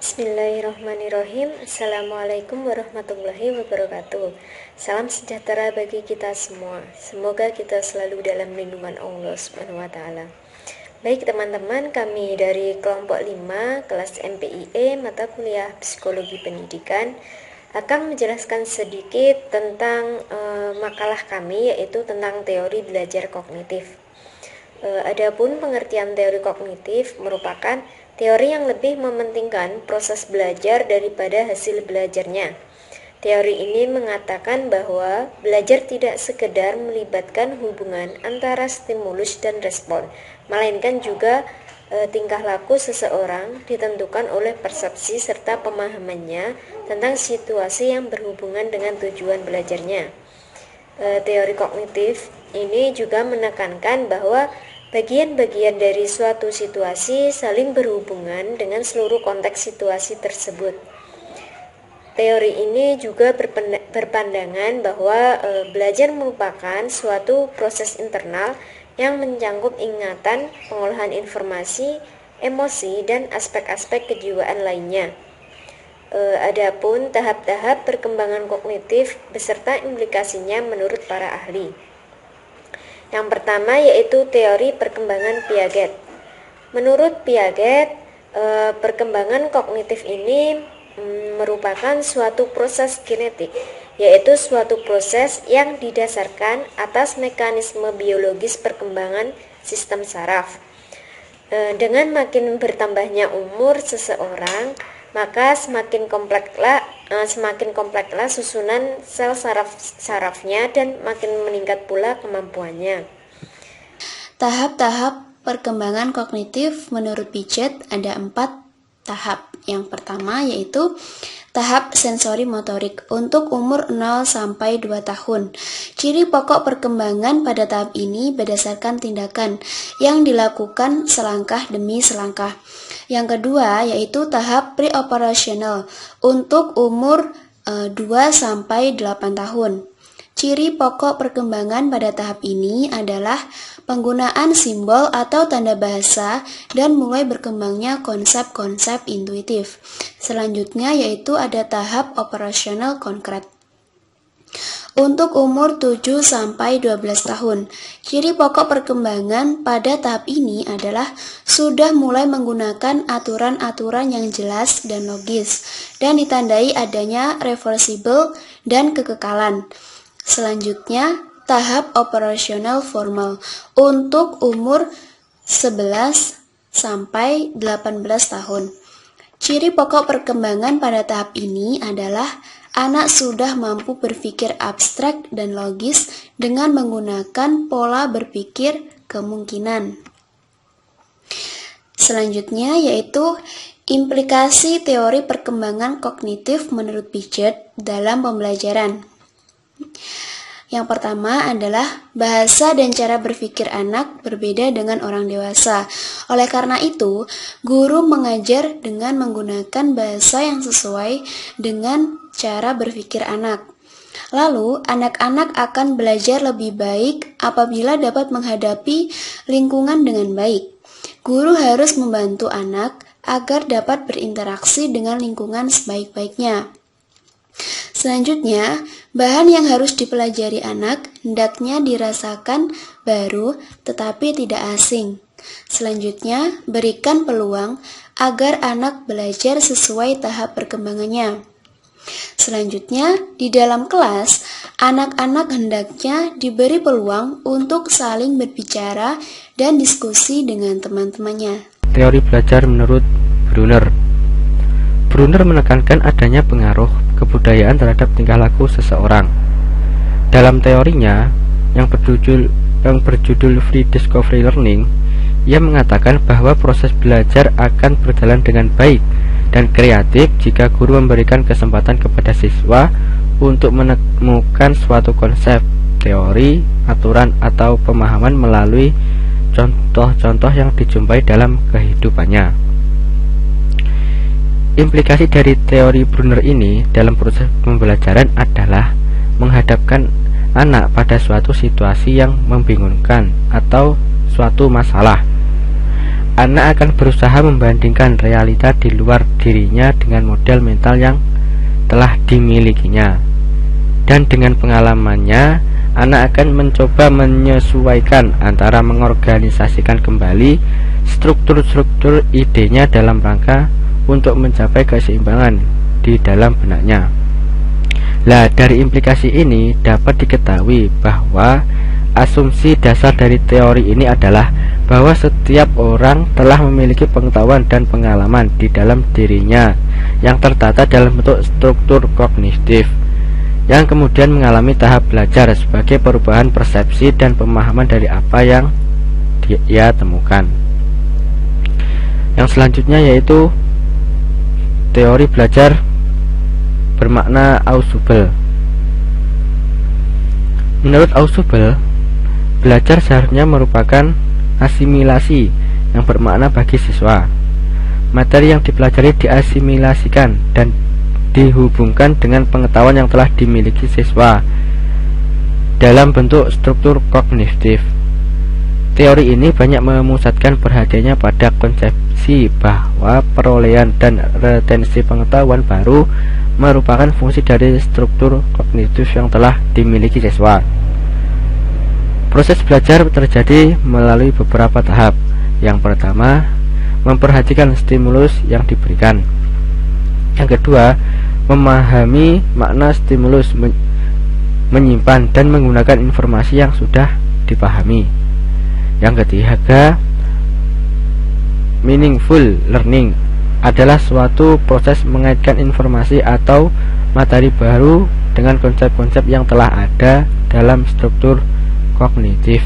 Bismillahirrahmanirrahim. Assalamualaikum warahmatullahi wabarakatuh. Salam sejahtera bagi kita semua. Semoga kita selalu dalam lindungan Allah Subhanahu wa taala. Baik teman-teman, kami dari kelompok 5 kelas MPIE mata kuliah Psikologi Pendidikan akan menjelaskan sedikit tentang makalah kami, yaitu tentang teori belajar kognitif. Adapun pengertian teori kognitif merupakan teori yang lebih mementingkan proses belajar daripada hasil belajarnya. Teori ini mengatakan bahwa belajar tidak sekedar melibatkan hubungan antara stimulus dan respon, melainkan juga tingkah laku seseorang ditentukan oleh persepsi serta pemahamannya tentang situasi yang berhubungan dengan tujuan belajarnya. Teori kognitif ini juga menekankan bahwa bagian-bagian dari suatu situasi saling berhubungan dengan seluruh konteks situasi tersebut. Teori ini juga berpandangan bahwa belajar merupakan suatu proses internal yang mencangkup ingatan, pengolahan informasi, emosi, dan aspek-aspek kejiwaan lainnya. Adapun tahap-tahap perkembangan kognitif beserta implikasinya menurut para ahli. Yang pertama yaitu teori perkembangan Piaget. Menurut Piaget, perkembangan kognitif ini merupakan suatu proses kinetik, yaitu suatu proses yang didasarkan atas mekanisme biologis perkembangan sistem saraf. Dengan makin bertambahnya umur seseorang, maka semakin komplekslah susunan sel sarafnya dan makin meningkat pula kemampuannya. Tahap-tahap perkembangan kognitif menurut Piaget ada 4 tahap. Yang pertama yaitu tahap sensori motorik untuk umur 0 sampai 2 tahun. Ciri pokok perkembangan pada tahap ini berdasarkan tindakan yang dilakukan selangkah demi selangkah. Yang kedua yaitu tahap pre-operasional untuk umur 2 sampai 8 tahun. Ciri pokok perkembangan pada tahap ini adalah penggunaan simbol atau tanda bahasa dan mulai berkembangnya konsep-konsep intuitif. Selanjutnya yaitu ada tahap operasional konkret. Untuk umur 7 sampai 12 tahun, ciri pokok perkembangan pada tahap ini adalah sudah mulai menggunakan aturan-aturan yang jelas dan logis dan ditandai adanya reversible dan kekekalan. Selanjutnya, tahap operasional formal untuk umur 11 sampai 18 tahun. Ciri pokok perkembangan pada tahap ini adalah anak sudah mampu berpikir abstrak dan logis dengan menggunakan pola berpikir kemungkinan. Selanjutnya yaitu implikasi teori perkembangan kognitif menurut Piaget dalam pembelajaran. Yang pertama adalah bahasa dan cara berpikir anak berbeda dengan orang dewasa. Oleh karena itu, guru mengajar dengan menggunakan bahasa yang sesuai dengan cara berpikir anak. Lalu, anak-anak akan belajar lebih baik apabila dapat menghadapi lingkungan dengan baik. Guru harus membantu anak agar dapat berinteraksi dengan lingkungan sebaik-baiknya. Selanjutnya, bahan yang harus dipelajari anak hendaknya dirasakan baru tetapi tidak asing. Selanjutnya, berikan peluang agar anak belajar sesuai tahap perkembangannya. Selanjutnya, di dalam kelas, anak-anak hendaknya diberi peluang untuk saling berbicara dan diskusi dengan teman-temannya. Teori belajar menurut Brunner. Brunner menekankan adanya pengaruh kebudayaan terhadap tingkah laku seseorang. Dalam teorinya yang berjudul Free Discovery Learning, ia mengatakan bahwa proses belajar akan berjalan dengan baik dan kreatif jika guru memberikan kesempatan kepada siswa untuk menemukan suatu konsep, teori, aturan, atau pemahaman melalui contoh-contoh yang dijumpai dalam kehidupannya. Implikasi dari teori Brunner ini dalam proses pembelajaran adalah menghadapkan anak pada suatu situasi yang membingungkan atau suatu masalah. anak akan berusaha membandingkan realita di luar dirinya dengan model mental yang telah dimilikinya. Dan dengan pengalamannya, anak akan mencoba menyesuaikan antara mengorganisasikan kembali struktur-struktur idenya dalam rangka untuk mencapai keseimbangan di dalam benaknya. Lah, dari implikasi ini dapat diketahui bahwa asumsi dasar dari teori ini adalah bahwa setiap orang telah memiliki pengetahuan dan pengalaman di dalam dirinya yang tertata dalam bentuk struktur kognitif, yang kemudian mengalami tahap belajar sebagai perubahan persepsi dan pemahaman dari apa yang dia temukan. Yang selanjutnya yaitu teori belajar bermakna Ausubel. Menurut Ausubel, belajar seharusnya merupakan asimilasi yang bermakna bagi siswa. Materi yang dipelajari diasimilasikan dan dihubungkan dengan pengetahuan yang telah dimiliki siswa dalam bentuk struktur kognitif. Teori ini banyak memusatkan perhatiannya pada konsepsi bahwa perolehan dan retensi pengetahuan baru merupakan fungsi dari struktur kognitif yang telah dimiliki siswa. Proses belajar terjadi melalui beberapa tahap. Yang pertama, memperhatikan stimulus yang diberikan. Yang kedua, memahami makna stimulus, menyimpan dan menggunakan informasi yang sudah dipahami. Yang ketiga, meaningful learning adalah suatu proses mengaitkan informasi atau materi baru dengan konsep-konsep yang telah ada dalam struktur kognitif.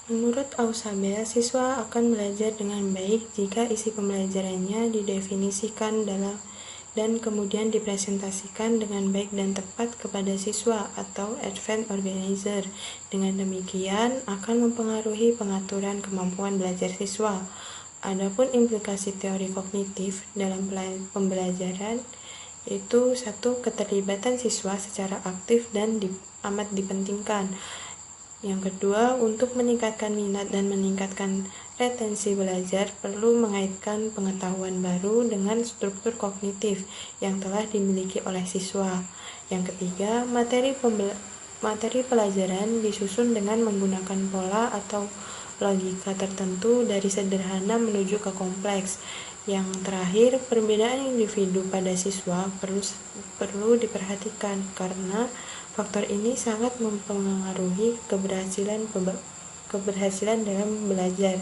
Menurut Ausubel, siswa akan belajar dengan baik jika isi pembelajarannya didefinisikan dan kemudian dipresentasikan dengan baik dan tepat kepada siswa atau event organizer. Dengan demikian akan mempengaruhi pengaturan kemampuan belajar siswa. Adapun implikasi teori kognitif dalam pembelajaran yaitu satu, keterlibatan siswa secara aktif dan amat dipentingkan. Yang kedua, untuk meningkatkan minat dan meningkatkan retensi belajar perlu mengaitkan pengetahuan baru dengan struktur kognitif yang telah dimiliki oleh siswa. Yang ketiga, materi pelajaran disusun dengan menggunakan pola atau logika tertentu dari sederhana menuju ke kompleks. Yang terakhir, perbedaan individu pada siswa perlu diperhatikan karena faktor ini sangat mempengaruhi keberhasilan dalam belajar.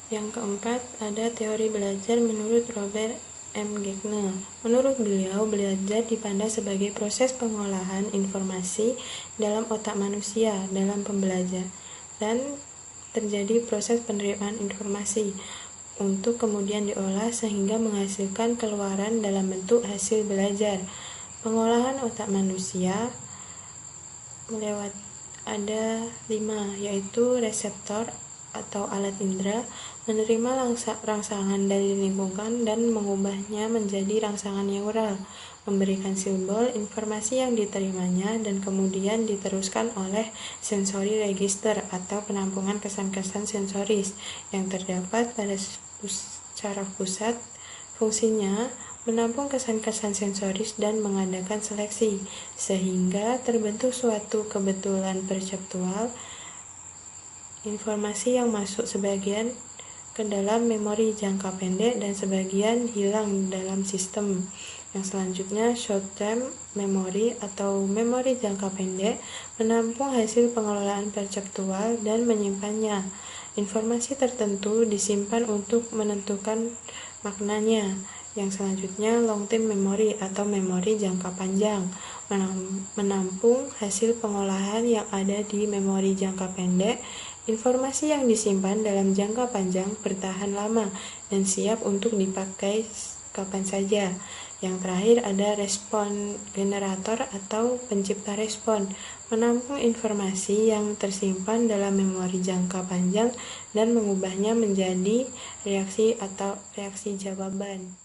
Yang keempat, ada teori belajar menurut Robert M. Gagne. Menurut beliau, belajar dipandang sebagai proses pengolahan informasi dalam otak manusia dalam pembelajaran dan terjadi proses penerimaan informasi untuk kemudian diolah sehingga menghasilkan keluaran dalam bentuk hasil belajar. Pengolahan otak manusia ada 5, yaitu reseptor atau alat indera, menerima rangsangan dari lingkungan dan mengubahnya menjadi rangsangan neural, memberikan simbol informasi yang diterimanya dan kemudian diteruskan oleh sensory register atau penampungan kesan-kesan sensoris yang terdapat pada saraf pusat. Fungsinya menampung kesan-kesan sensoris dan mengadakan seleksi sehingga terbentuk suatu kebetulan perseptual. Informasi yang masuk sebagian ke dalam memori jangka pendek dan sebagian hilang dalam sistem. Yang selanjutnya, short term memory atau memori jangka pendek menampung hasil pengelolaan perseptual dan menyimpannya. Informasi tertentu disimpan untuk menentukan maknanya. Yang selanjutnya, long term memory atau memori jangka panjang menampung hasil pengolahan yang ada di memori jangka pendek. Informasi yang disimpan dalam jangka panjang bertahan lama dan siap untuk dipakai kapan saja. Yang terakhir ada respon generator atau pencipta respon, menampung informasi yang tersimpan dalam memori jangka panjang dan mengubahnya menjadi reaksi atau reaksi jawaban.